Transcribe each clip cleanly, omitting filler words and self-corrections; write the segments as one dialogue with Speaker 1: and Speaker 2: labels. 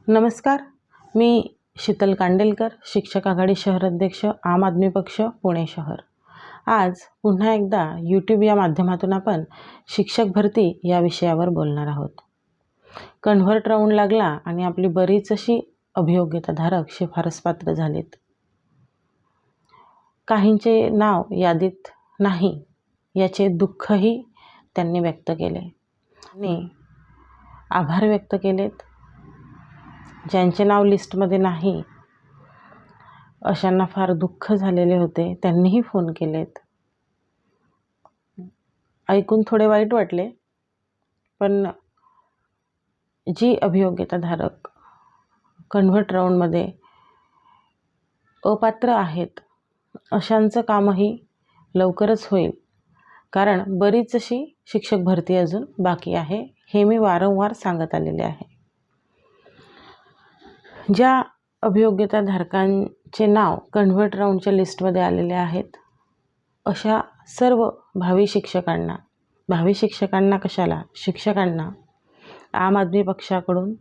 Speaker 1: नमस्कार, मी शीतल कांडेलकर, शिक्षक आघाडी शहर अध्यक्ष, आम आदमी पक्ष, पुणे शहर. आज पुन्हा एकदा यूट्यूब या माध्यमातून आपण शिक्षक भरती या विषयावर बोलणार आहोत. कन्व्हर्ट राऊंड लागला आणि आपली बरीच अशी अभियोग्यताधारक शिफारस पात्र झालीत. काहींचे नाव यादीत नाही याचे दुःखही त्यांनी व्यक्त केले आणि आभार व्यक्त केलेत. ज्यांचे नाव लिस्टमध्ये नाही अशांना फार दुःख झालेले होते, त्यांनीही फोन केलेत. ऐकून थोडे वाईट वाटले, पण जी अभियोग्यताधारक कन्व्हर्ट राऊंडमध्ये अपात्र आहेत अशांचं कामही लवकरच होईल, कारण बरीच अशी शिक्षक भरती अजून बाकी आहे, हे मी वारंवार सांगत आलेले आहे. ज्या अभियोग्यताधारकांचे नाव कन्व्हर्ट राऊंडच्या लिस्टमध्ये आलेले आहेत अशा सर्व भावी शिक्षकांना कशाला, शिक्षकांना आम आदमी पक्षाकडून,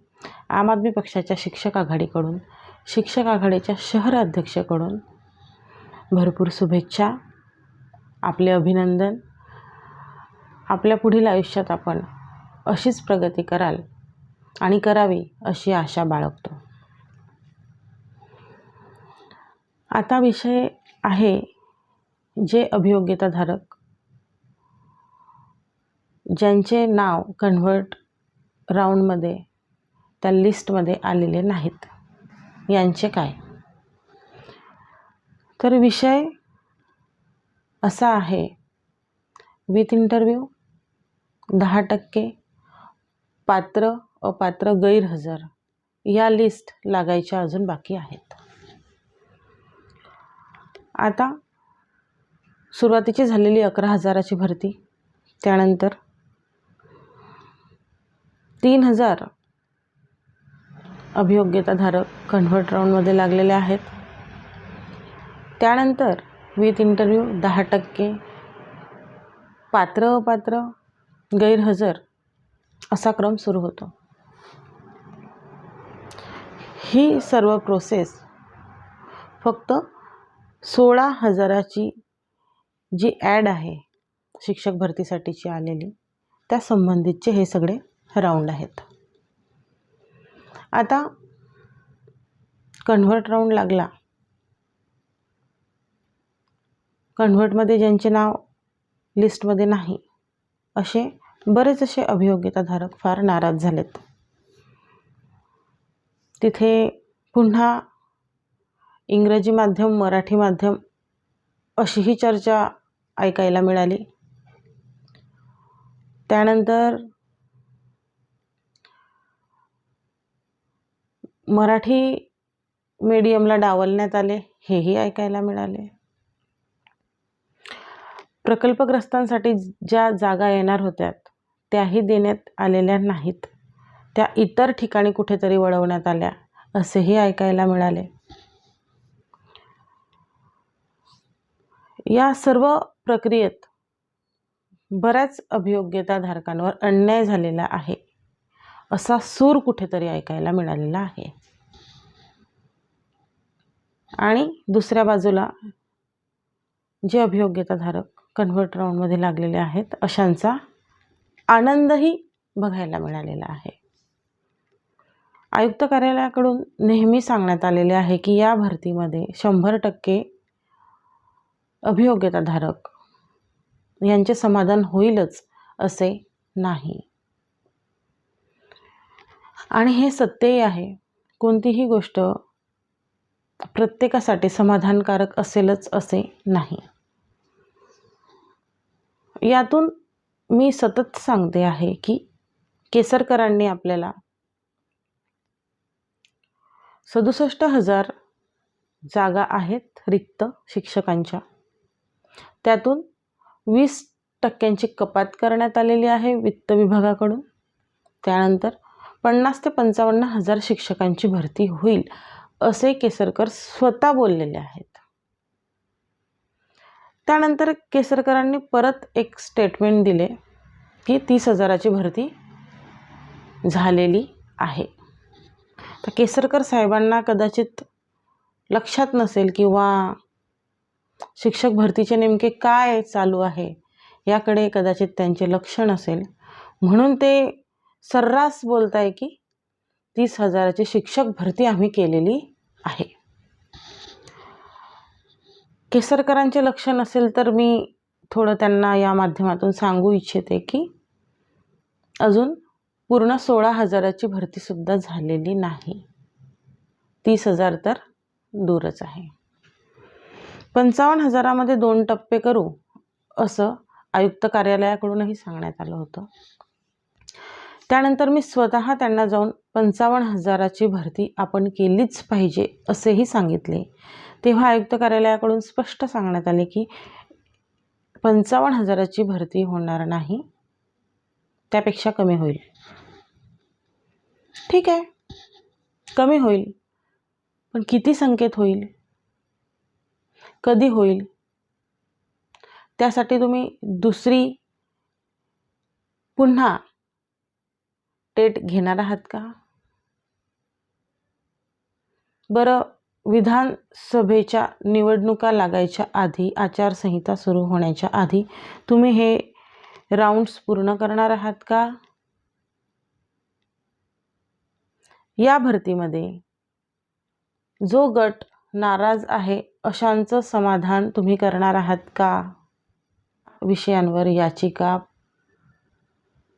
Speaker 1: आम आदमी पक्षाच्या शिक्षक आघाडीकडून, शिक्षक आघाडीच्या शहर अध्यक्षाकडून भरपूर शुभेच्छा, आपले अभिनंदन. आपल्या पुढील आयुष्यात आपण अशीच प्रगती कराल आणि करावी अशी आशा बाळगतो. आता विषय आहे जे अभियोग्यताधारक ज्यांचे नाव कन्व्हर्ट राऊंडमध्ये त्या लिस्टमध्ये आलेले नाहीत यांचे काय. तर विषय असा आहे, विथ इंटरव्ह्यू 10% पात्र अपात्र गैरहजर या लिस्ट लागायच्या अजून बाकी आहेत. आता सुरुवातीची झालेली 11,000ची भरती, त्यानंतर 3,000 अभियोग्यताधारक कन्व्हर्ट राऊंडमध्ये लागलेले आहेत. त्यानंतर विथ इंटरव्ह्यू 10% पात्र अपात्र गैरहजर असा क्रम सुरू होतो. ही सर्व प्रोसेस फक्त 16,000ची जी ॲड आहे शिक्षक भरतीसाठीची आलेली, त्या संबंधितचे हे सगळे राऊंड आहेत. आता कन्व्हर्ट राऊंड लागला, कन्व्हर्टमध्ये ज्यांचे नाव लिस्टमध्ये नाही असे बरेच असे अभियोग्यताधारक फार नाराज झालेत. तिथे पुन्हा इंग्रजी माध्यम, मराठी माध्यम अशीही चर्चा ऐकायला मिळाली. त्यानंतर मराठी मीडियमला डावलण्यात आले हेही ऐकायला मिळाले. प्रकल्पग्रस्तांसाठी ज्या जागा येणार होत्या त्याही देण्यात आलेल्या नाहीत, त्या इतर ठिकाणी कुठेतरी वळवण्यात आल्या असेही ऐकायला मिळाले. या सर्व प्रक्रियेत बऱ्याच अभियोग्यताधारकांवर अन्याय झालेला आहे असा सूर कुठेतरी ऐकायला मिळालेला आहे. आणि दुसऱ्या बाजूला जे अभियोग्यताधारक कन्व्हर्ट राऊंडमध्ये लागलेले आहेत अशांचा आनंदही बघायला मिळालेला आहे. आयुक्त कार्यालयाकडून नेहमी सांगण्यात आलेले आहे की या भरतीमध्ये 100% अभियोग्यताधारक यांचे समाधान होईलच असे नाही. आणि हे सत्यही आहे. कोणतीही गोष्ट प्रत्येकासाठी समाधानकारक असेलच असे नाही. यातून मी सतत सांगते आहे की केसरकरांनी आपल्याला 67,000 जागा आहेत रिक्त शिक्षकांच्या, त्यातून 20% कपात करण्यात आलेली आहे वित्त विभागाकडून. त्यानंतर 50,000 ते 55,000 शिक्षकांची भरती होईल असे केसरकर स्वतः बोललेले आहेत. त्यानंतर केसरकरांनी परत एक स्टेटमेंट दिले की 30,000ची भरती झालेली आहे. तर केसरकर साहेबांना कदाचित लक्षात नसेल किंवा शिक्षक भरतीचे नेमके काय चालू आहे याकडे कदाचित त्यांचे लक्ष नसेल, म्हणून ते सर्रास बोलताय की 30,000ची शिक्षक भरती आम्ही केलेली आहे. केसरकरांचे लक्ष नसेल तर मी थोडं त्यांना या माध्यमातून सांगू इच्छिते की अजून पूर्ण 16,000ची भरतीसुद्धा झालेली नाही. 30,000 तर दूरच आहे. 55,000मध्ये 2 टप्पे करू असं आयुक्त कार्यालयाकडूनही सांगण्यात आलं होतं. त्यानंतर मी स्वतः त्यांना जाऊन 55,000ची भरती आपण केलीच पाहिजे असेही सांगितले. तेव्हा आयुक्त कार्यालयाकडून स्पष्ट सांगण्यात आले की 55,000ची भरती होणार नाही, त्यापेक्षा कमी होईल. ठीक आहे, कमी होईल, पण किती संख्येत होईल, कधी होईल, त्यासाठी तुम्ही दुसरी पुन्हा टेट घेणार आहात का? बरं, विधानसभेच्या निवडणुका लागायच्या आधी, आचारसंहिता सुरू होण्याच्या आधी तुम्ही हे राऊंड्स पूर्ण करणार आहात का? या भरतीमध्ये जो गट नाराज आहे अशांचं समाधान तुम्ही करणार आहात का? विषयांवर याचिका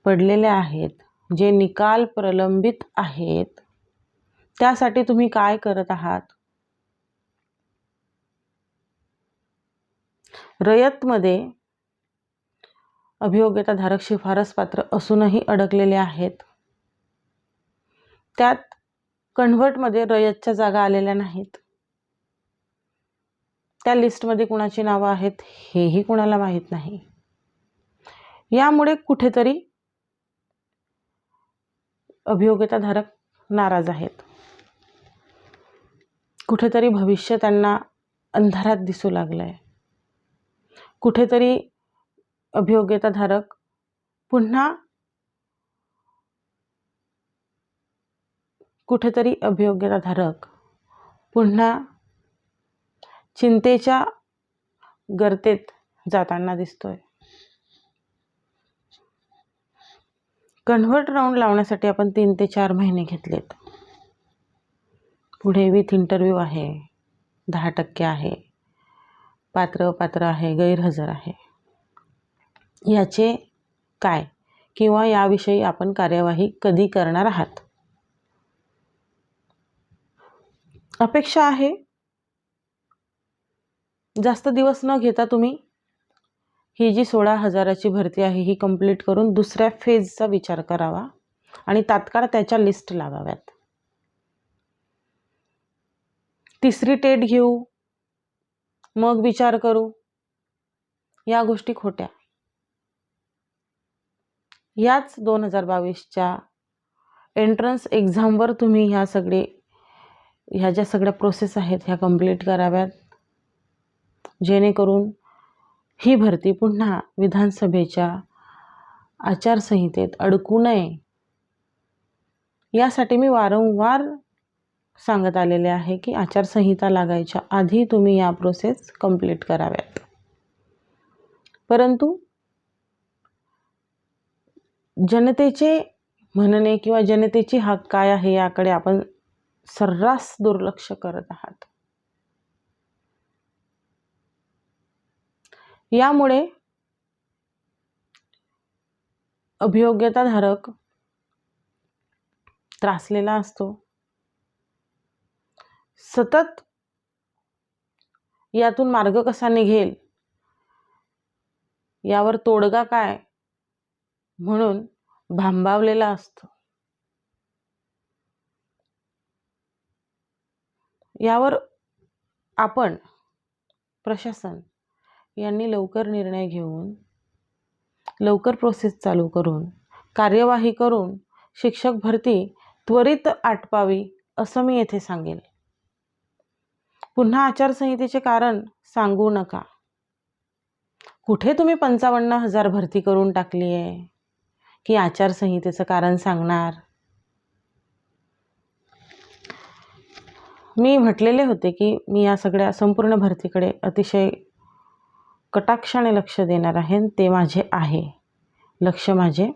Speaker 1: पडलेल्या आहेत, जे निकाल प्रलंबित आहेत, त्यासाठी तुम्ही काय करत आहात? रयतमध्ये अभियोग्यताधारक शिफारसपात्र असूनही अडकलेले आहेत. त्यात कन्व्हर्टमध्ये रयतच्या जागा आलेल्या नाहीत. त्या लिस्टमध्ये कुणाची नावं आहेत हेही कुणाला माहीत नाही. यामुळे कुठेतरी अभियोग्यताधारक नाराज आहेत. कुठेतरी भविष्य त्यांना अंधारात दिसू लागलंय. कुठेतरी अभियोग्यताधारक पुन्हा चिंतेच्या गर्तेत जाताना दिसतोय. कन्व्हर्ट राऊंड लावण्यासाठी आपण 3 ते 4 महिने घेतलेत. पुढे विथ इंटरव्ह्यू आहे, 10% आहे, पात्र आहे, गैरहजर आहे. याचे काय किंवा याविषयी आपण कार्यवाही कधी करणार आहात? अपेक्षा आहे जास्त दिवस न घेता तुम्ही ही जी 16,000ची भरती आहे ही कंप्लीट करून दुसऱ्या फेजचा विचार करावा आणि तात्काळ त्याच्या लिस्ट लावाव्यात. तिसरी टेट घेऊ, मग विचार करू, या गोष्टी खोट्या. याच 2022च्या एंट्रन्स एक्झामवर तुम्ही ह्या ज्या सगळ्या प्रोसेस आहेत ह्या कंप्लीट कराव्यात, जेणेकरून ही भरती पुन्हा विधानसभेच्या आचारसंहितेत अडकू नये. यासाठी मी वारंवार सांगत आलेले आहे की आचारसंहिता लागायच्या आधी तुम्ही या प्रोसेस कंप्लीट कराव्यात. परंतु जनतेचे म्हणणे किंवा जनतेची हक काय आहे याकडे आपण सर्रास दुर्लक्ष करत आहात. यामुळे अभियोग्यताधारक त्रासलेला असतो. सतत यातून मार्ग कसा निघेल, यावर तोडगा काय म्हणून भांबावलेला असतो. यावर आपण प्रशासन यांनी लवकर निर्णय घेऊन लवकर प्रोसेस चालू करून कार्यवाही करून शिक्षक भरती त्वरित आटपावी असं मी येथे सांगेल. पुन्हा आचारसंहितेचे कारण सांगू नका. कुठे तुम्ही 55,000 भरती करून टाकली आहे की आचारसंहितेचं कारण सांगणार? मी म्हटलेले होते की मी या सगळ्या संपूर्ण भरतीकडे अतिशय कटाक्षाने लक्ष देणार आहे, ते माझे आहे, लक्ष माझे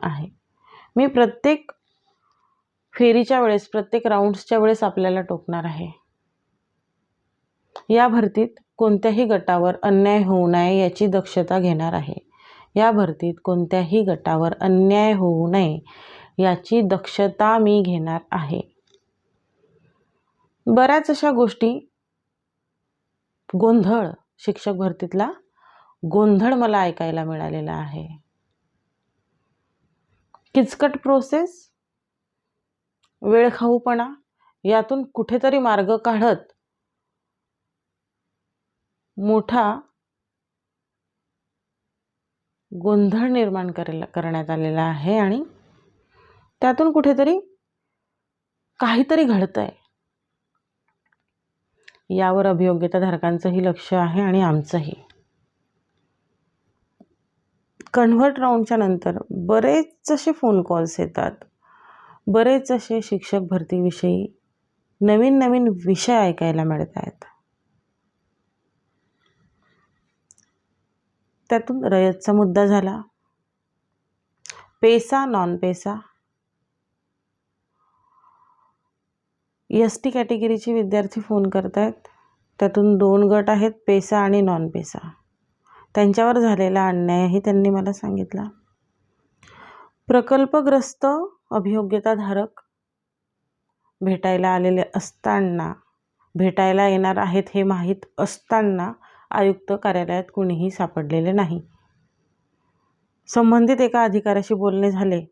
Speaker 1: आहे. मी प्रत्येक फेरीच्या वेळेस, प्रत्येक राऊंड्सच्या वेळेस आपल्याला टोकणार आहे. या भरतीत कोणत्याही गटावर अन्याय होऊ नये याची दक्षता घेणार आहे. या भरतीत कोणत्याही गटावर अन्याय होऊ नये याची दक्षता मी घेणार आहे. बऱ्याच अशा गोष्टी, गोंधळ, शिक्षक भरतीतला गोंधळ मला ऐकायला मिळालेला आहे. किचकट प्रोसेस, वेळखाऊपणा, यातून कुठेतरी मार्ग काढत मोठा गोंधळ निर्माण करण्यात आलेला आहे आणि त्यातून कुठेतरी काहीतरी घडतंय. यावर अभियोग्यताधारकांचंही लक्ष आहे आणि आमचंही. कन्व्हर्ट राऊंडच्या नंतर बरेच असे फोन कॉल्स येतात, बरेच असे शिक्षक भरतीविषयी नवीन नवीन विषय ऐकायला मिळत आहेत. त्यातून रयतचा मुद्दा झाला, पेसा नॉन पेसा, ST कॅटेगरीचे विद्यार्थी फोन करत आहेत. त्यातून 2 गट आहेत, पेसा आणि नॉन पेसा. त्यांच्यावर झालेला अन्यायही त्यांनी मला सांगितला. प्रकल्पग्रस्त अभियोग्यताधारक भेटायला आलेले असताना, भेटायला येणार आहेत हे माहीत असताना आयुक्त कार्यालयात कुणीही सापडलेले नाही. संबंधित एका अधिकाऱ्याशी बोलणे झाले,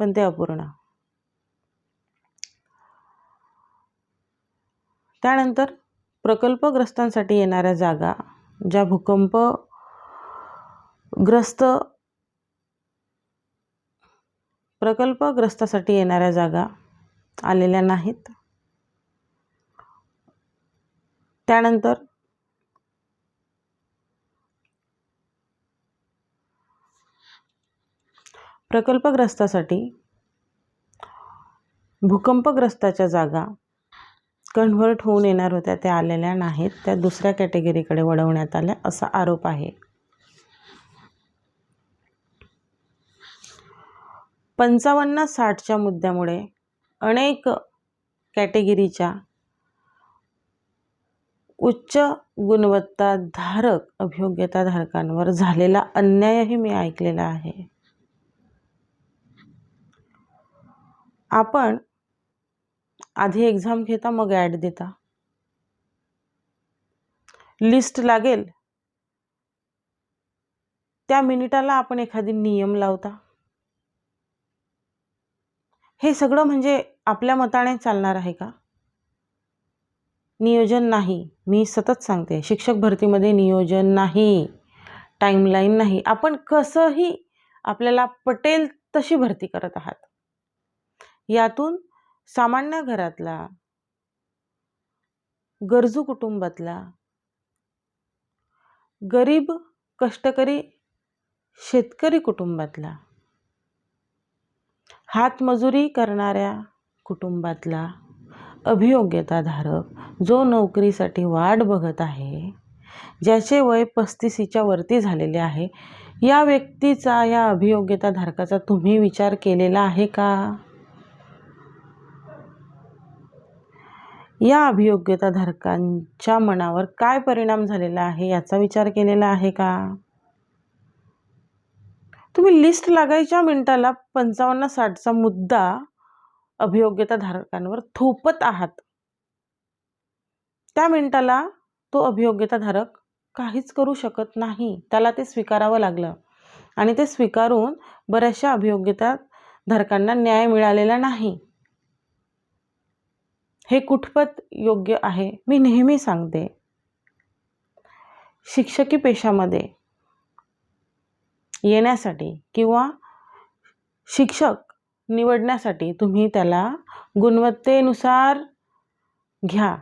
Speaker 1: पण ते अपूर्ण. त्यानंतर प्रकल्पग्रस्तांसाठी येणाऱ्या जागा, ज्या प्रकल्पग्रस्तासाठी येणाऱ्या जागा आलेल्या नाहीत. त्यानंतर प्रकल्पग्रस्तासाठी भूकंपग्रस्ताच्या जागा कन्व्हर्ट होऊन येणार होत्या, त्या आलेल्या नाहीत. त्या दुसऱ्या कॅटेगरीकडे वळवण्यात आल्या असा आरोप आहे. 55-60च्या मुद्द्यामुळे अनेक कॅटेगरीच्या उच्च गुणवत्ताधारक अभियोग्यताधारकांवर झालेला अन्यायही मी ऐकलेला आहे. आपण आधी एक्झाम घेता, मग ॲड देता, लिस्ट लागेल त्या मिनिटाला आपण एखादी नियम लावता. हे सगळं म्हणजे आपल्या मताने चालणार आहे का? नियोजन नाही. मी सतत सांगते, शिक्षक भरतीमध्ये नियोजन नाही, टाईमलाईन नाही. आपण कसंही आपल्याला पटेल तशी भरती करत आहात. यातून सामान्य घरातला, गरजू कुटुंबातला, गरीब कष्टकरी शेतकरी कुटुंबातला, हातमजुरी करणाऱ्या कुटुंबातला अभियोग्यताधारक जो नोकरीसाठी वाट बघत आहे, ज्याचे वय 35च्या वरती झालेले आहे, या व्यक्तीचा, या अभियोग्यताधारकाचा तुम्ही विचार केलेला आहे का? या अभियोग्यताधारकांच्या मनावर काय परिणाम झालेला आहे याचा विचार केलेला आहे का? तुम्ही लिस्ट लागायच्या मिनिटाला 55-60चा मुद्दा अभियोग्यताधारकांवर थोपत आहात. त्या मिनिटाला तो अभियोग्यताधारक काहीच करू शकत नाही. त्याला ते स्वीकारावं लागलं आणि ते स्वीकारून बऱ्याचशा अभियोग्यताधारकांना न्याय मिळालेला नाही. हे कुठपत योग्य आहे? मी नेहमी सांगते, शिक्षकी पेशामध्ये येण्यासाठी किंवा शिक्षक निवडण्यासाठी तुम्ही त्याला गुणवत्तेनुसार घ्या,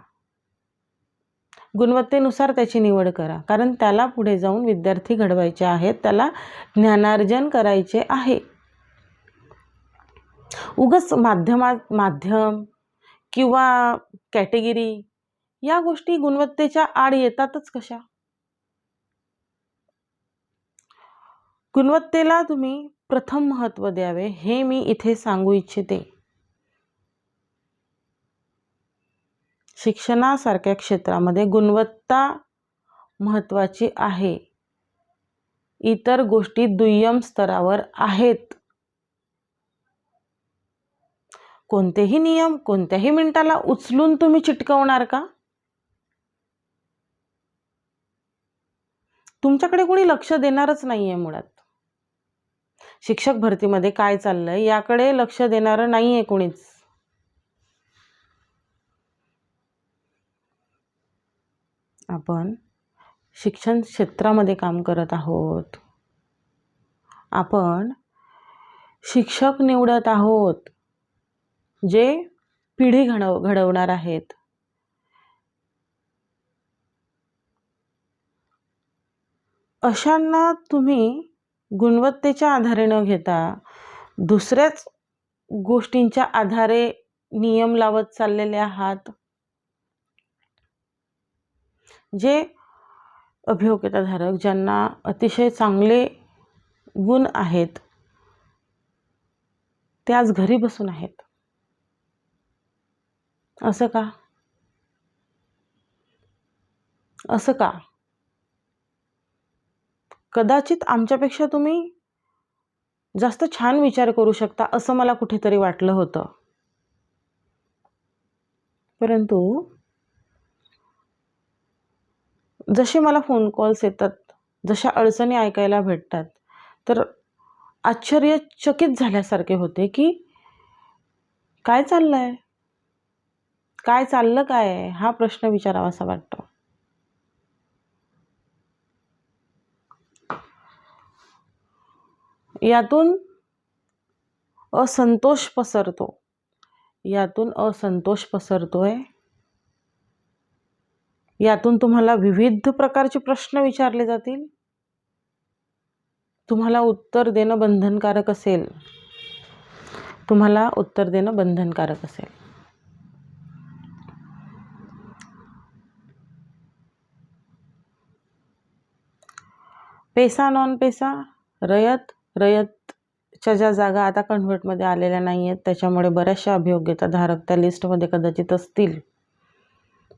Speaker 1: गुणवत्तेनुसार त्याची निवड करा. कारण त्याला पुढे जाऊन विद्यार्थी घडवायचे आहेत, त्याला ज्ञानार्जन करायचे आहे. उगाच माध्यम किंवा कॅटेगरी या गोष्टी गुणवत्तेच्या आड येतातच कशा? गुणवत्तेला तुम्ही प्रथम महत्त्व द्यावे हे मी इथे सांगू इच्छिते. शिक्षणासारख्या क्षेत्रामध्ये गुणवत्ता महत्त्वाची आहे. इतर गोष्टी दुय्यम स्तरावर आहेत. कोणतेही नियम कोणत्याही मिनिटाला उचलून तुम्ही चिटकवणार का? तुमच्याकडे कोणी लक्ष देणारच नाहीये मुळात. शिक्षक भरतीमध्ये काय चाललंय याकडे लक्ष देणारं नाहीये कोणीच. आपण शिक्षण क्षेत्रामध्ये काम करत आहोत. आपण शिक्षक निवडत आहोत जे पिढी घडवणार आहेत. अशांना तुम्ही गुणवत्तेच्या आधारे न घेता दुसऱ्याच गोष्टींच्या आधारे नियम लावत चाललेले आहात. जे अभियोग्यताधारक ज्यांना अतिशय चांगले गुण आहेत ते आज घरी बसून आहेत. असं का? असं का? कदाचित आमच्यापेक्षा तुम्ही जास्त छान विचार करू शकता असं मला कुठेतरी वाटलं होतं. परंतु जसे मला फोन कॉल्स येतात, जशा अडचणी ऐकायला भेटतात, तर आश्चर्यचकित झाल्यासारखे होते की काय चाललंय? काय चाललं काय? हा प्रश्न विचारावासा वाटतो. यातून असंतोष पसरतोय. यातून तुम्हाला विविध प्रकारचे प्रश्न विचारले जातील. तुम्हाला उत्तर देणं बंधनकारक असेल. पैसा नॉन पैसा, रयतच्या ज्या जागा आता कन्व्हर्टमध्ये आलेल्या नाही आहेत त्याच्यामुळे बऱ्याचशा अभियोग्यताधारक त्या लिस्टमध्ये कदाचित असतील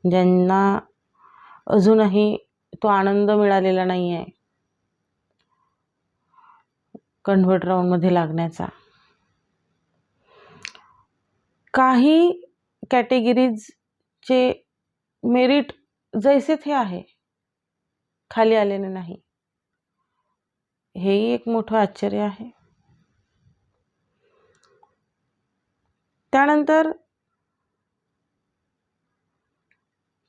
Speaker 1: ज्यांना अजूनही तो आनंद मिळालेला नाही आहे कन्व्हर्ट राऊंडमध्ये लागण्याचा. काही कॅटेगरीजचे मेरिट जैसे थे आहे, खाली आलेले नाही. हेही एक मोठं आश्चर्य आहे. त्यानंतर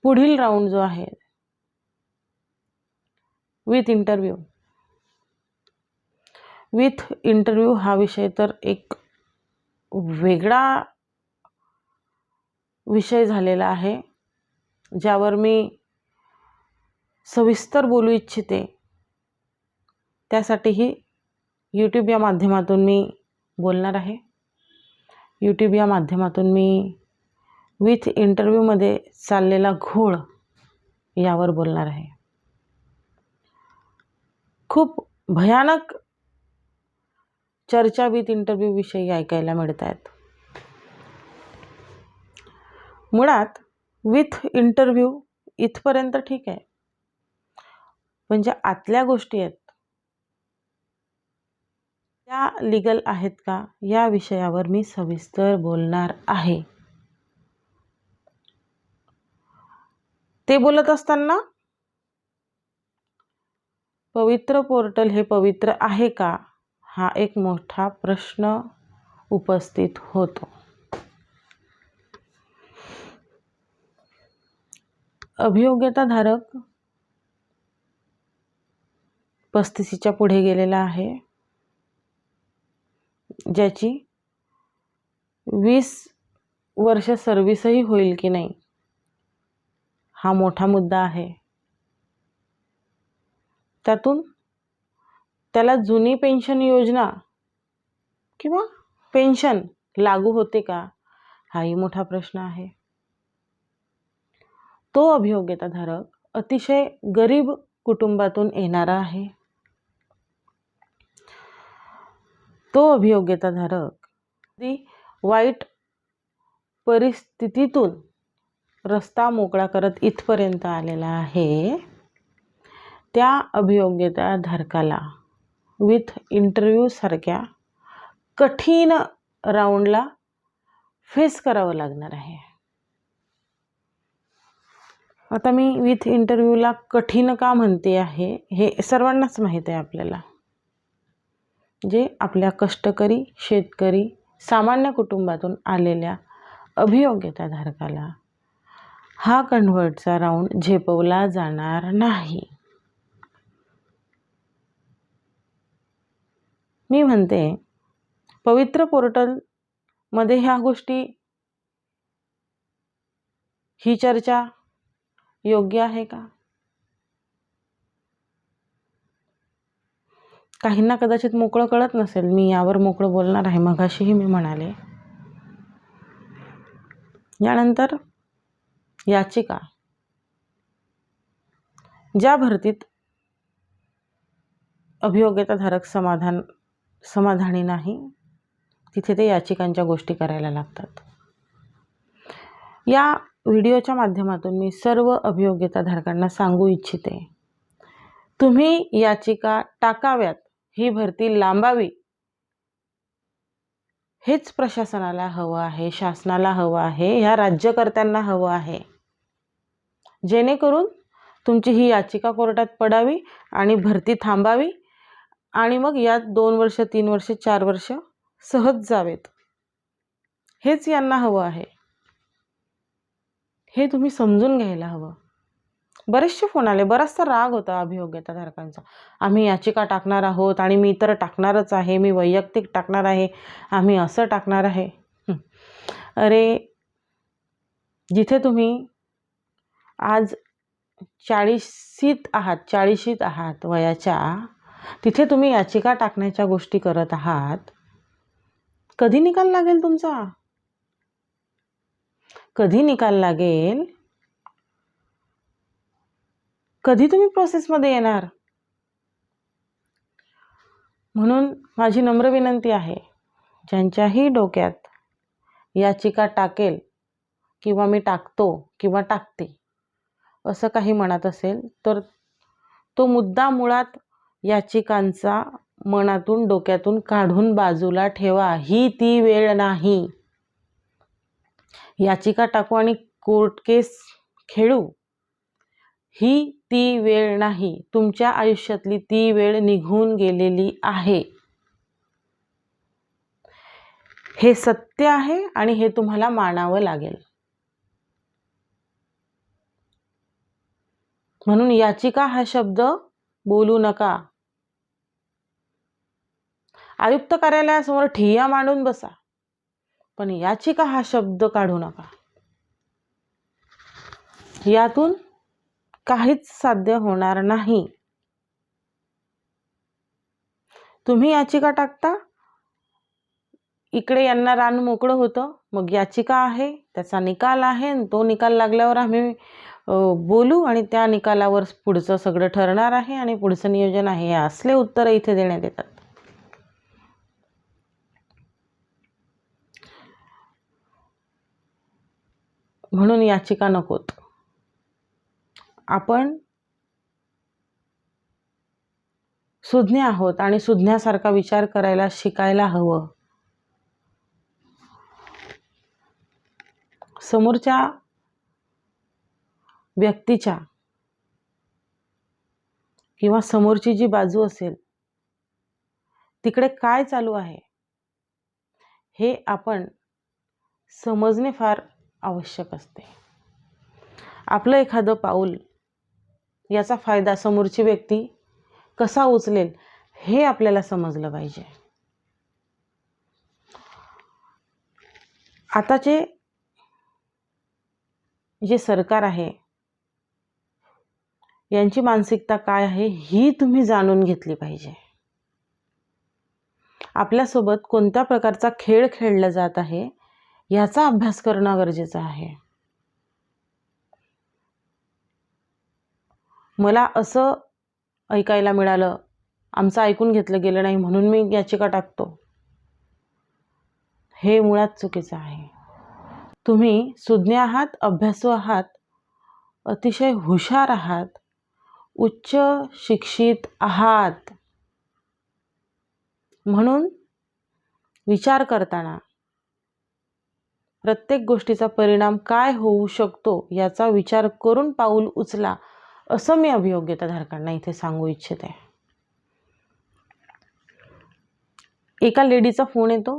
Speaker 1: पुढील राऊंड जो आहे विथ इंटरव्ह्यू हा विषय तर एक वेगळा विषय झालेला आहे ज्यावर मी सविस्तर बोलू इच्छिते. त्यासाठीही यूट्यूब या माध्यमातून मी बोलणार आहे. यूट्यूब या माध्यमातून मी विथ इंटरव्ह्यूमध्ये चाललेला घोळ यावर बोलणार आहे. खूप भयानक चर्चा विथ इंटरव्ह्यू विषयी ऐकायला मिळत आहेत. मुळात विथ इंटरव्ह्यू इथपर्यंत ठीक आहे, पण ज्या आतल्या गोष्टी आहेत त्या लीगल आहेत का या विषयावर मी सविस्तर बोलणार आहे. ते बोलत असताना पवित्र पोर्टल हे पवित्र आहे का हा एक मोठा प्रश्न उपस्थित होतो. अभियोग्यताधारक 35च्या पुढे गेलेला आहे, ज्याची 20 वर्ष सर्व्हिसही होईल की नाही हा मोठा मुद्दा आहे. त्यातून त्याला जुनी पेन्शन योजना किंवा पेन्शन लागू होते का हाही मोठा प्रश्न आहे. तो अभियोग्यताधारक अतिशय गरीब कुटुंबातून येणारा आहे. तो अभियोग्यताधारक अगदी वाईट परिस्थितीतून रस्ता मोकळा करत इथपर्यंत आलेला आहे. त्या अभियोग्यताधारकाला विथ इंटरव्ह्यू सारख्या कठीण राऊंडला फेस करावं लागणार आहे. आता मी विथ इंटरव्ह्यूला कठीण का म्हणते आहे हे सर्वांनाच माहीत आहे आपल्याला. जे आपल्या कष्टकरी शेतकरी सामान्य कुटुंबातून आलेल्या अभियोग्यताधारकाला हा कन्व्हर्टचा राऊंड झेपवला जाणार नाही. मी म्हणते पवित्र पोर्टलमध्ये ह्या गोष्टी, ही चर्चा योग्य आहे का? काहींना कदाचित मोकळं कळत नसेल. मी यावर मोकळं बोलणार आहे, मगाशीही मी म्हणाले. यानंतर याचिका. ज्या भरतीत अभियोग्यताधारक समाधानी नाही तिथे ते याचिकांच्या गोष्टी करायला लागतात. या व्हिडिओच्या माध्यमातून मी सर्व अभियोग्यताधारकांना सांगू इच्छिते, तुम्ही याचिका टाकाव्यात, ही भरती लांबावी हेच प्रशासनाला हवं आहे, शासनाला हवं आहे, ह्या राज्यकर्त्यांना हवं आहे, जेणेकरून तुमची ही याचिका कोर्टात पडावी आणि भरती थांबावी आणि मग यात 2 वर्ष 3 वर्ष 4 वर्ष सहज जावेत. हेच यांना हवं आहे. हे तुम्ही समजून घ्यायला हवं. बरेचसे फोन आले, बराचसा राग होता अभियोग्यताधारकांचा. आम्ही याचिका टाकणार आहोत आणि मी तर टाकणारच आहे, मी वैयक्तिक टाकणार आहे, आम्ही असं टाकणार आहे. अरे, जिथे तुम्ही आज 40शीत आहात वयाच्या, तिथे तुम्ही याचिका टाकण्याच्या गोष्टी करत आहात. कधी निकाल लागेल तुमचा? कधी निकाल लागेल? कधी तुम्ही प्रोसेसमध्ये येणार? म्हणून माझी नम्र विनंती आहे, ज्यांच्याही डोक्यात याचिका टाकेल किंवा मी टाकतो किंवा टाकते असं काही म्हणत असेल तर तो मुद्दा मुळात याचिकांचा मनातून डोक्यातून काढून बाजूला ठेवा. ही ती वेळ नाही. याचिका टाकू आणि कोर्ट केस खेळू, ही ती वेळ नाही. तुमच्या आयुष्यातली ती वेळ निघून गेलेली आहे. हे सत्य आहे आणि हे तुम्हाला मानावं लागेल. म्हणून याचिका हा शब्द बोलू नका. आयुक्त कार्यालयासमोर ठिय्या मांडून बसा, पण याचिका हा शब्द काढू नका. यातून काहीच साध्य होणार नाही. तुम्ही याचिका टाकता, इकडे यांना रान मोकळं होतं, मग याचिका आहे, त्याचा निकाल आहे, आणि तो निकाल लागल्यावर आम्ही बोलू आणि त्या निकालावर पुढचं सगळं ठरणार आहे आणि पुढचं नियोजन आहे. हे असले उत्तर इथे देण्यात येतात. म्हणून याचिका नकोत. आपण सुज्ञ आहोत आणि सुज्ञासारखा विचार करायला शिकायला हवं. समोरच्या व्यक्तीच्या किंवा समोरची जी बाजू असेल तिकडे काय चालू आहे हे आपण समजणे फार आवश्यक असते. आपलं एखादं पाऊल याचा फायदा समोरची व्यक्ती कसा उचलेल हे आपल्याला समजलं पाहिजे. आताचे जे सरकार आहे यांची मानसिकता काय आहे ही तुम्ही जाणून घेतली पाहिजे. आपल्यासोबत कोणत्या प्रकारचा खेळ खेळला जात आहे याचा अभ्यास करणं गरजेचं आहे. मला असं ऐकायला मिळालं, आमचं ऐकून घेतलं गेलं नाही म्हणून मी याचिका टाकतो, हे मुळात चुकीचं आहे. तुम्ही सुज्ञ आहात, अभ्यासू आहात, अतिशय हुशार आहात, उच्च शिक्षित आहात, म्हणून विचार करताना प्रत्येक गोष्टीचा परिणाम काय होऊ शकतो याचा विचार करून पाऊल उचला, असं मी अभियोग्यताधारकांना इथे सांगू इच्छिते. एका लेडीचा फोन येतो,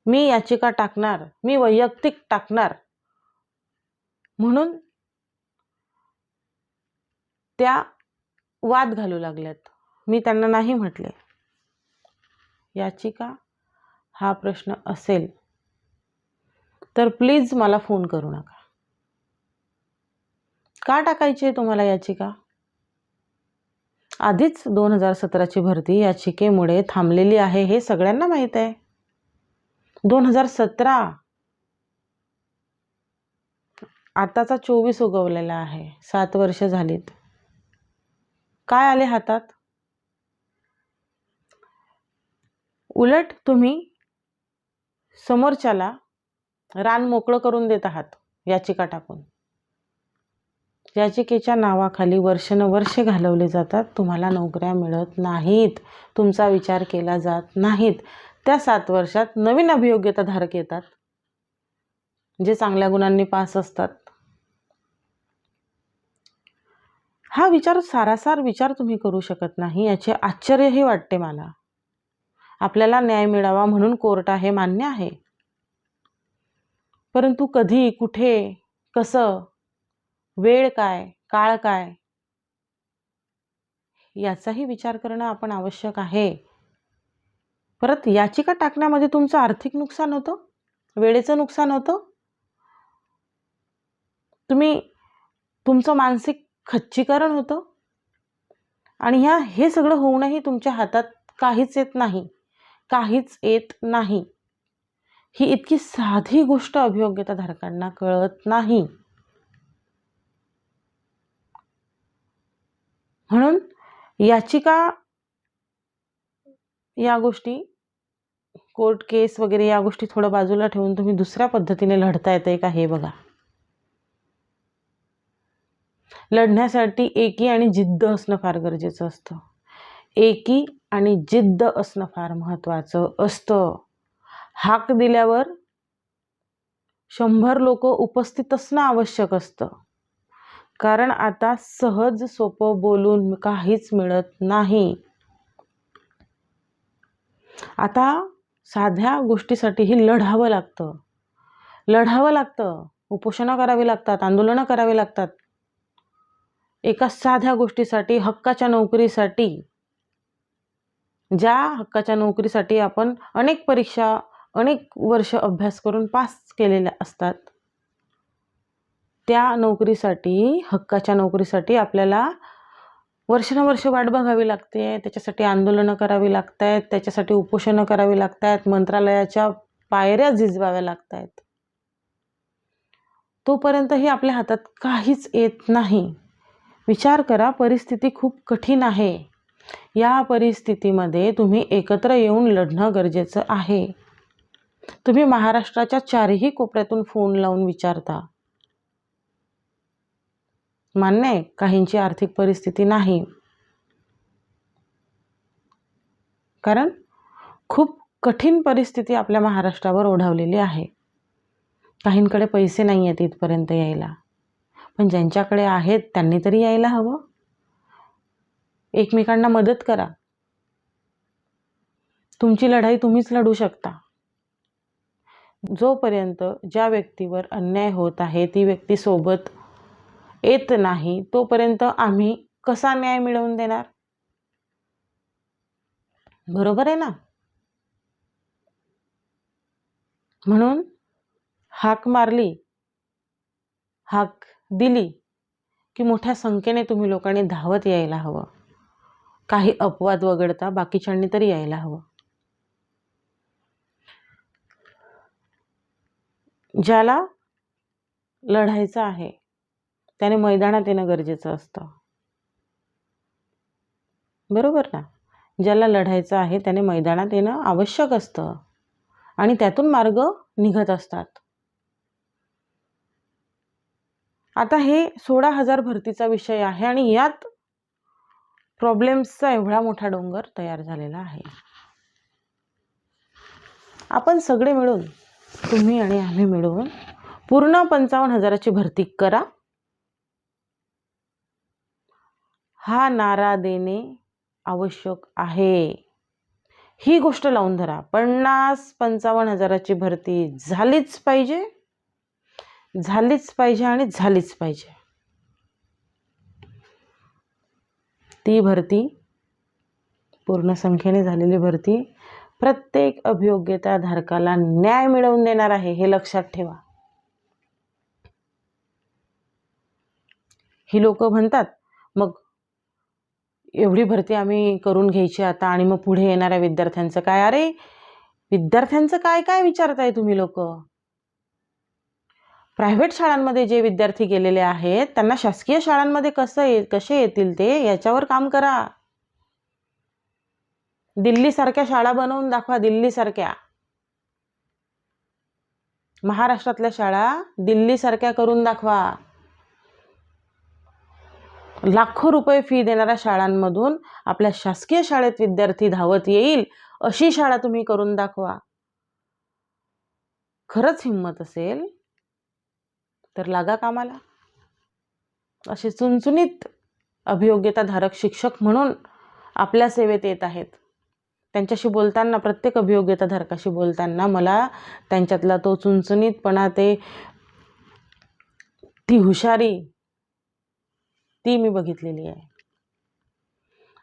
Speaker 1: मी याचिका टाकणार, मी वैयक्तिक टाकणार, म्हणून त्या वाद घालू लागल्यात. मी त्यांना नाही म्हटले, याचिका हा प्रश्न असेल तर प्लीज मला फोन करू नका. का टाकायची आहे तुम्हाला याचिका? आधीच 2017ची भरती याचिकेमुळे थांबलेली आहे, हे सगळ्यांना माहीत आहे. 2017, आताचा 24 उगवलेला आहे. 7 वर्ष झालीत. काय आले हातात? उलट तुम्ही समोरच्याला रान मोकळं करून देत आहात याचिका टाकून. याचिकेच्या नावाखाली वर्षानुवर्षे घालवले जातात, तुम्हाला नोकऱ्या मिळत नाहीत, तुमचा विचार केला जात नाहीत. त्या 7 वर्षात नवीन अभियोग्यताधारक येतात, जे चांगल्या गुणांनी पास असतात. हा विचार सारासार विचार तुम्ही करू शकत नाही, याचे आश्चर्यही वाटते मला. आपल्याला न्याय मिळावा म्हणून कोर्ट आहे, मान्य आहे, परंतु कधी, कुठे, कसं, वेळ काय, काळ काय, याचाही विचार करणं आपण आवश्यक आहे. परत याचिका टाकण्यामध्ये तुमचं आर्थिक नुकसान होतं, वेळेचं नुकसान होतं, तुमचं मानसिक खच्चीकरण होतं, आणि हे सगळं होऊनही तुमच्या हातात काहीच येत नाही, काहीच येत नाही. ही इतकी साधी गोष्ट अभियोग्यताधारकांना कळत नाही. म्हणून याचिका, या गोष्टी, कोर्ट केस वगैरे या गोष्टी थोडं बाजूला ठेवून तुम्ही दुसऱ्या पद्धतीने लढता येते का हे बघा. लढण्यासाठी एकी आणि जिद्द असणं फार गरजेचं असतं. एकी आणि जिद्द असणं फार महत्त्वाचं असतं. हाक दिल्यावर 100 लोक उपस्थित असणं आवश्यक असतं, कारण आता सहज सोपं बोलून काहीच मिळत नाही. आता साध्या गोष्टीसाठीही लढावं लागतं, उपोषणं करावी लागतात, आंदोलनं करावी लागतात. एका साध्या गोष्टीसाठी, हक्काच्या नोकरीसाठी, ज्या हक्काच्या नोकरीसाठी आपण अनेक परीक्षा, अनेक वर्ष अभ्यास करून पास केलेल्या असतात, त्या नोकरीसाठी, हक्काच्या नोकरीसाठी आपल्याला वर्षानुवर्ष वाट बघावी लागते. त्याच्यासाठी आंदोलनं करावी लागत आहेत, त्याच्यासाठी उपोषणं करावी लागत आहेत, मंत्रालयाच्या पायऱ्या झिजवाव्या लागत आहेत. तोपर्यंतही आपल्या हातात काहीच येत नाही. विचार करा, परिस्थिती खूप कठीण आहे. या परिस्थितीमध्ये तुम्ही एकत्र येऊन लढणं गरजेचं आहे. तुम्ही महाराष्ट्राच्या 4ही कोपऱ्यातून फोन लावून विचारता. मान्य आहे, काहींची आर्थिक परिस्थिती नाही, कारण खूप कठीण परिस्थिती आपल्या महाराष्ट्रावर ओढावलेली आहे. काहींकडे पैसे नाही आहेत इथपर्यंत यायला, पण ज्यांच्याकडे आहेत त्यांनी तरी यायला हवं. एकमेकांना मदत करा. तुमची लढाई तुम्हीच लढू शकता. जोपर्यंत ज्या व्यक्तीवर अन्याय होत आहे ती व्यक्ती सोबत येत नाही, तोपर्यंत आम्ही कसा न्याय मिळवून देणार? बरोबर आहे ना? म्हणून हाक मारली, हाक दिली की मोठ्या संख्येने तुम्ही लोकांनी धावत यायला हवं. काही अपवाद वगळता बाकीच्यांनी तरी यायला हवं. ज्याला लढायचं आहे त्याने मैदानात येणं गरजेचं असतं, बरोबर ना? ज्याला लढायचं आहे त्याने मैदानात येणं आवश्यक असतं आणि त्यातून मार्ग निघत असतात. आता हे 16,000 भरतीचा विषय आहे आणि यात प्रॉब्लेम्सचा एवढा मोठा डोंगर तयार झालेला आहे. आपण सगळे मिळून, तुम्ही आणि आम्ही मिळून पूर्ण 55,000ची भरती करा हा नारा देणे आवश्यक आहे. ही गोष्ट लावून धरा, 55,000ची भरती झालीच पाहिजे, झालीच पाहिजे आणि झालीच पाहिजे. ती भरती, पूर्ण संख्येने झालेली भरती प्रत्येक अभियोग्यता धारकाला न्याय मिळवून देणार आहे, हे लक्षात ठेवा. ही लोक म्हणतात मग एवढी भरती आम्ही करून घ्यायची आता आणि मग पुढे येणाऱ्या विद्यार्थ्यांचं काय? अरे विद्यार्थ्यांचं काय काय विचारताय तुम्ही लोक? प्रायव्हेट शाळांमध्ये जे विद्यार्थी गेलेले आहेत त्यांना शासकीय शाळांमध्ये कसे येतील ते याच्यावर काम करा. दिल्लीसारख्या शाळा बनवून दाखवा. दिल्लीसारख्या, महाराष्ट्रातल्या शाळा दिल्लीसारख्या करून दाखवा. लाखो रुपये फी देणाऱ्या शाळांमधून आपल्या शासकीय शाळेत विद्यार्थी धावत येईल अशी शाळा तुम्ही करून दाखवा. खरंच हिंमत असेल तर लागा कामाला. असे चुणचुणीत अभियोग्यताधारक शिक्षक म्हणून आपल्या सेवेत येत आहेत. त्यांच्याशी बोलताना, प्रत्येक अभियोग्यताधारकाशी बोलताना मला त्यांच्यातला तो चुणचुणीतपणा, ती हुशारी, ती मी बघितलेली आहे.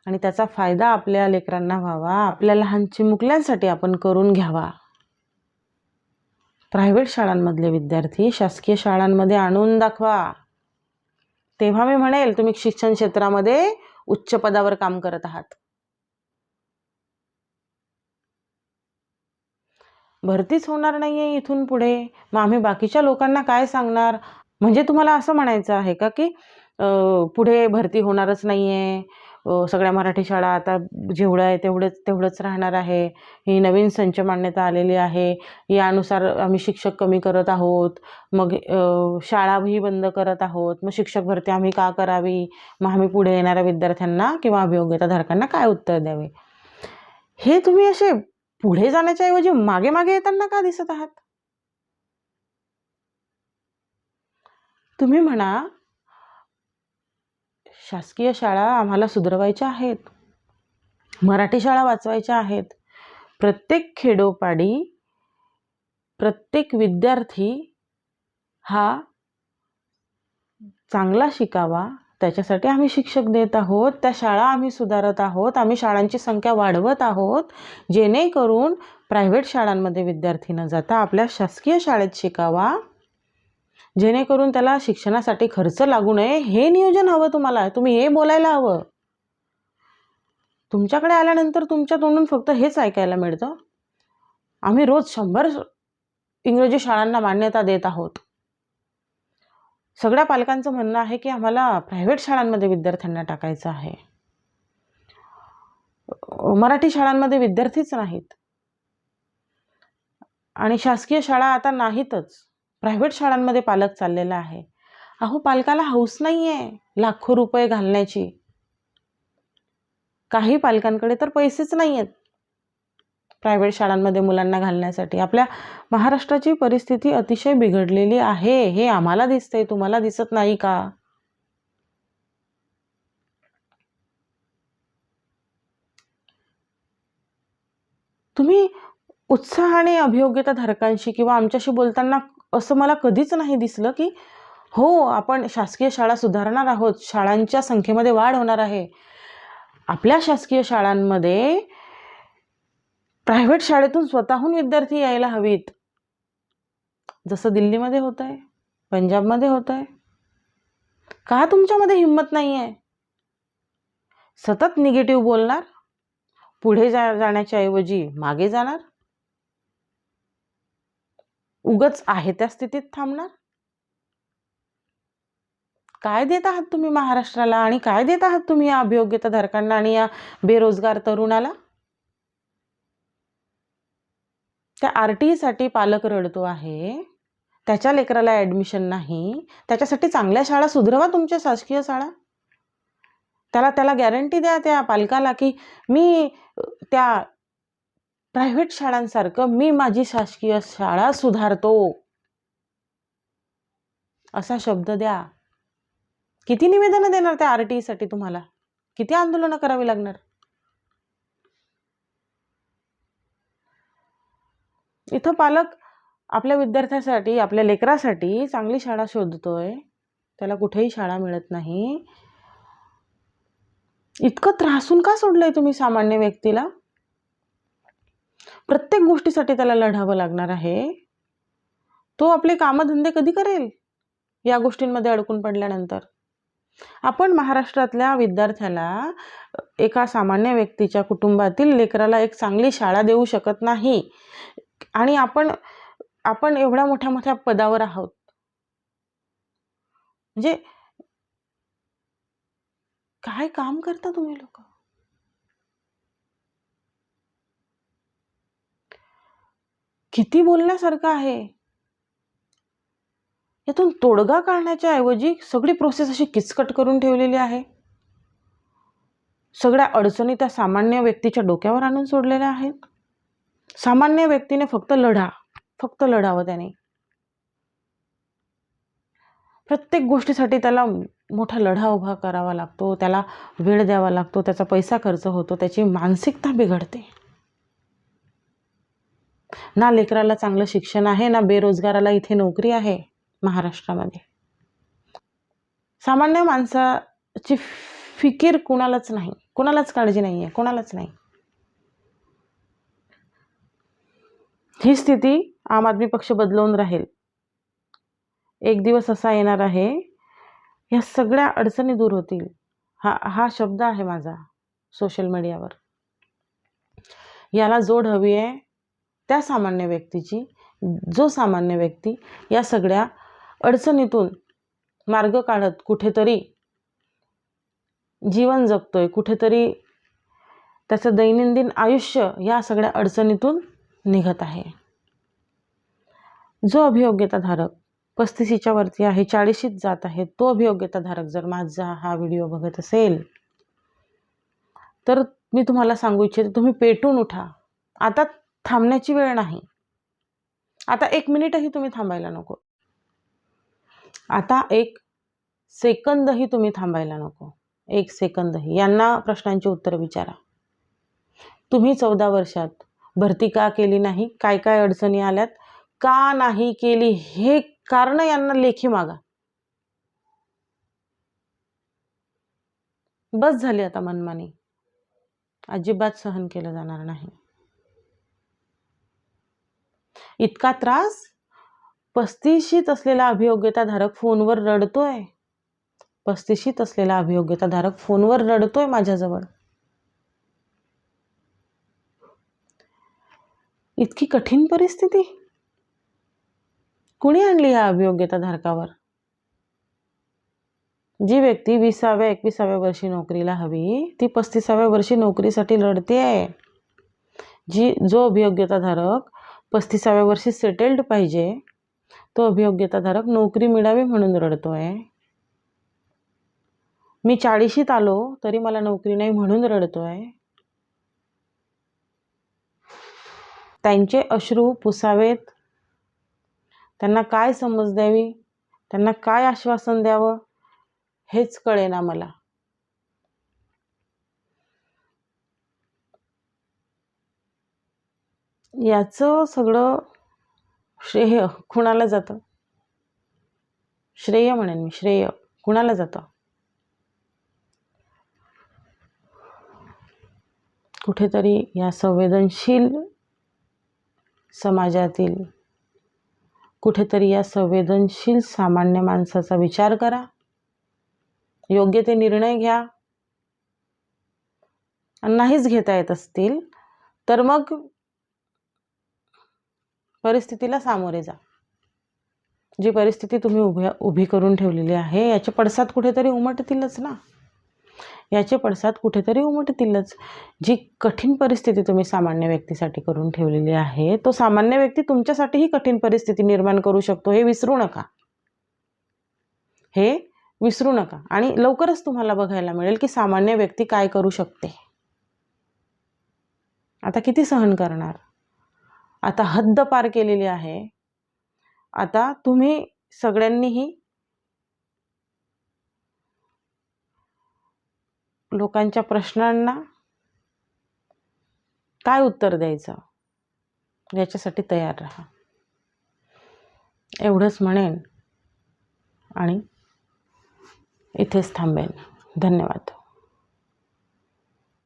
Speaker 1: आणि त्याचा फायदा आपल्या लेकरांना व्हावा, आपल्या लहान चिमुकल्यांसाठी आपण करून घ्यावा. प्रायव्हेट शाळांमधले विद्यार्थी शासकीय शाळांमध्ये आणून दाखवा. तेव्हा मी म्हणेल तुम्ही शिक्षण क्षेत्रामध्ये उच्च पदावर काम करत आहात. भरतीच होणार नाहीये इथून पुढे, मग आम्ही बाकीच्या लोकांना काय सांगणार? म्हणजे तुम्हाला असं म्हणायचं आहे का की पुढे भरती होणारच नाहीये, सगळ्या मराठी शाळा आता जेवढं आहे तेवढंच राहणार आहे, ही नवीन संच मान्यता आलेली आहे, यानुसार आम्ही शिक्षक कमी करत आहोत, मग शाळाही बंद करत आहोत, मग शिक्षक भरती आम्ही का करावी? मग आम्ही पुढे येणाऱ्या विद्यार्थ्यांना किंवा अभियोग्यताधारकांना काय उत्तर द्यावे? हे तुम्ही असे पुढे जाण्याच्या ऐवजी मागे मागे येताना का दिसत आहात? तुम्ही म्हणा शासकीय शाळा आम्हाला सुधारवायच्या आहेत, मराठी शाळा वाचवायच्या आहेत. प्रत्येक खेडोपाडी प्रत्येक विद्यार्थी हा चांगला शिकावा, त्याच्यासाठी आम्ही शिक्षक देत आहोत, त्या शाळा आम्ही सुधारत आहोत, आम्ही शाळांची संख्या वाढवत आहोत, जेणेकरून प्रायव्हेट शाळांमध्ये विद्यार्थी न जाता आपल्या शासकीय शाळेत शिकावा, जेणेकरून त्याला शिक्षणासाठी खर्च लागू नये. हे नियोजन हवं तुम्हाला. तुम्ही हे बोलायला हवं. तुमच्याकडे आल्यानंतर तुमच्या तोंडून फक्त हेच ऐकायला मिळतं, आम्ही रोज 100 इंग्रजी शाळांना मान्यता देत आहोत. सगळ्या पालकांचं म्हणणं आहे की आम्हाला प्रायव्हेट शाळांमध्ये विद्यार्थ्यांना टाकायचं आहे. मराठी शाळांमध्ये विद्यार्थीच नाहीत आणि शासकीय शाळा आता नाहीतच, प्रायव्हेट शाळांमध्ये पालक चाललेला आहे. अहो पालकाला हौस नाहीये लाखो रुपये घालण्याची. काही पालकांकडे तर पैसेच नाही आहेत प्रायव्हेट शाळांमध्ये मुलांना घालण्यासाठी. आपल्या महाराष्ट्राची परिस्थिती अतिशय बिघडलेली आहे, हे आम्हाला दिसतंय, तुम्हाला दिसत नाही का? तुम्ही उत्साहाने अभियोग्यताधारकांशी किंवा आमच्याशी बोलताना असं मला कधीच नाही दिसलं की हो आपण शासकीय शाळा सुधारणार आहोत, शाळांच्या संख्येमध्ये वाढ होणार आहे. आपल्या शासकीय शाळांमध्ये प्रायव्हेट शाळेतून स्वतःहून विद्यार्थी यायला हवीत, जसं दिल्लीमध्ये होत आहे, पंजाबमध्ये होत आहे. का तुमच्यामध्ये हिंमत नाही आहे? सतत निगेटिव्ह बोलणार, पुढे जाण्याच्या ऐवजी मागे जाणार. उगाच आहे त्या स्थितीत थांबणार? काय देत आहात तुम्ही महाराष्ट्राला आणि काय देत आहात तुम्ही या अभियोग्यताधारकांना आणि या बेरोजगार तरुणाला? त्या RTE साठी पालक रडतो आहे, त्याच्या लेकराला ॲडमिशन नाही, त्याच्यासाठी चांगल्या शाळा सुधरवा, तुमच्या शासकीय शाळा. त्याला गॅरंटी द्या त्या पालकाला, की मी त्या प्रायव्हेट शाळांसारखं मी माझी शासकीय शाळा सुधारतो, असा शब्द द्या. किती निवेदनं देणार त्या RTE साठी तुम्हाला? किती आंदोलनं करावी लागणार? इथं पालक आपल्या विद्यार्थ्यासाठी, आपल्या लेकरासाठी चांगली शाळा शोधतोय, त्याला कुठेही शाळा मिळत नाही. इतकं त्रासून का सोडलंय तुम्ही सामान्य व्यक्तीला? प्रत्येक गोष्टीसाठी त्याला लढावं लागणार आहे. तो आपले कामधंदे कधी करेल या गोष्टींमध्ये अडकून पडल्यानंतर? आपण महाराष्ट्रातल्या विद्यार्थ्याला, एका सामान्य व्यक्तीच्या कुटुंबातील लेकराला एक चांगली शाळा देऊ शकत नाही, आणि आपण एवढ्या मोठ्या मोठ्या पदावर आहोत. म्हणजे काय काम करता तुम्ही लोक? किती बोलण्यासारखं आहे. यातून तोडगा काढण्याच्या ऐवजी सगळी प्रोसेस अशी किचकट करून ठेवलेली आहे. सगळ्या अडचणी त्या सामान्य व्यक्तीच्या डोक्यावर आणून सोडलेल्या आहेत. सामान्य व्यक्तीने फक्त लढावं त्याने. प्रत्येक गोष्टीसाठी त्याला मोठा लढा उभा करावा लागतो, त्याला वेळ द्यावा लागतो, त्याचा पैसा खर्च होतो, त्याची मानसिकता बिघडते. ना लेकराला चांगलं शिक्षण आहे, ना बेरोजगाराला इथे नोकरी आहे महाराष्ट्रामध्ये. सामान्य माणसाची फिकीर कुणालाच नाही, कुणालाच काळजी नाही आहे, कुणालाच नाही. ही स्थिती आम आदमी पक्ष बदलवून राहील. एक दिवस असा येणार आहे, या सगळ्या अडचणी दूर होतील. हा शब्द आहे माझा सोशल मीडियावर. याला जोड हवी आहे त्या सामान्य व्यक्तीची, जो सामान्य व्यक्ती या सगळ्या अडचणीतून मार्ग काढत कुठेतरी जीवन जगतोय, कुठेतरी त्याचं दैनंदिन आयुष्य या सगळ्या अडचणीतून निघत आहे. जो अभियोग्यताधारक 35च्या वरती आहे, 40शीत जात आहे, तो अभियोग्यताधारक जर माझा हा व्हिडिओ बघत असेल, तर मी तुम्हाला सांगू इच्छिते, तुम्ही पेटून उठा. आता थांबण्याची वेळ नाही. आता 1 मिनिटही तुम्ही थांबायला नको. आता 1 सेकंदही तुम्ही थांबायला नको. 1 सेकंदही. यांना प्रश्नांची उत्तर विचारा. तुम्ही 14 वर्षात भरती का केली नाही? काय काय अडचणी आल्यात? का नाही केली? हे कारण यांना लेखी मागा. बस झाली आता मनमानी. अजिबात सहन केलं जाणार नाही. इतका त्रास 35शीत असलेला अभियोग्यताधारक फोनवर रडतोय. 35शीत असलेला अभियोग्यताधारक फोनवर रडतोय माझ्याजवळ. इतकी कठीण परिस्थिती कुणी आणली या अभियोग्यताधारकावर? जी व्यक्ती 20व्या 21व्या वर्षी नोकरीला हवी, ती 35व्या वर्षी नोकरीसाठी लढतेय. जो अभियोग्यताधारक 35व्या वर्षी सेटल्ड पाहिजे, तो अभियोग्यताधारक नोकरी मिळावी म्हणून रडतोय. मी 40शीत आलो तरी मला नोकरी नाही म्हणून रडतोय. त्यांचे अश्रू पुसावेत, त्यांना काय समज द्यावी, त्यांना काय आश्वासन द्यावं हेच कळेना मला. याचं सगळं श्रेय कुणाला जातं? श्रेय म्हणेन मी, श्रेय कुणाला जातं? कुठेतरी या संवेदनशील समाजातील, कुठेतरी या संवेदनशील सामान्य माणसाचा विचार करा, योग्य ते निर्णय घ्या. आणि नाहीच घेता येत असतील तर मग परिस्थितीला सामोरे जा. जी परिस्थिती तुम्ही उभी करून ठेवलेली आहे याचे पडसाद कुठेतरी उमटतीलच ना, याचे पडसाद कुठेतरी उमटतीलच. जी कठीण परिस्थिती तुम्ही सामान्य व्यक्तीसाठी करून ठेवलेली आहे, तो सामान्य व्यक्ती तुमच्यासाठीही कठीण परिस्थिती निर्माण करू शकतो, हे विसरू नका. हे विसरू नका. आणि लवकरच तुम्हाला बघायला मिळेल की सामान्य व्यक्ती काय करू शकते. आता किती सहन करणार? आता हद्द पार केलेली आहे. आता तुम्ही सगळ्यांनीही लोकांच्या प्रश्नांना काय उत्तर द्यायचं याच्यासाठी तयार राहा, एवढंच म्हणेन आणि इथेच थांबेन. धन्यवाद.